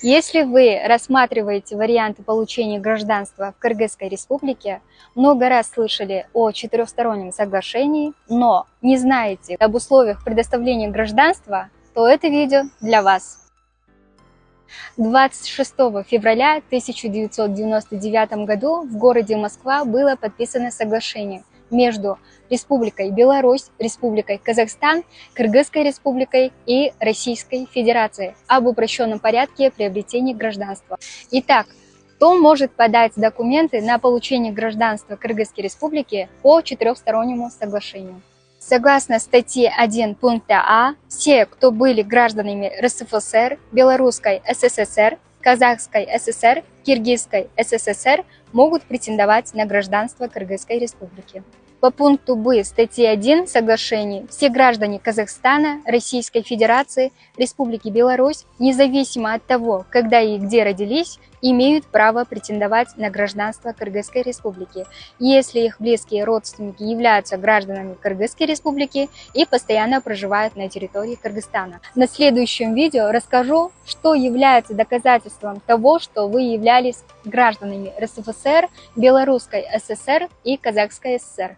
Если вы рассматриваете варианты получения гражданства в Кыргызской республике, много раз слышали о четырехстороннем соглашении, но не знаете об условиях предоставления гражданства, то это видео для вас. 26 февраля 1999 году в городе Москва было подписано соглашение между Республикой Беларусь, Республикой Казахстан, Кыргызской республикой и Российской Федерацией об упрощенном порядке приобретения гражданства. Итак, кто может подать документы на получение гражданства Кыргызской республики по четырехстороннему соглашению? Согласно статье 1 пункта А, все, кто были гражданами РСФСР, Белорусской СССР, Казахской ССР, Киргизской СССР, могут претендовать на гражданство Кыргызской республики. По пункту Б статьи 1 соглашений все граждане Казахстана, Российской Федерации, Республики Беларусь, независимо от того, когда и где родились, имеют право претендовать на гражданство Кыргызской республики, если их близкие родственники являются гражданами Кыргызской республики и постоянно проживают на территории Кыргызстана. На следующем видео расскажу, что является доказательством того, что вы являлись гражданами РСФСР, Белорусской ССР и Казахской ССР.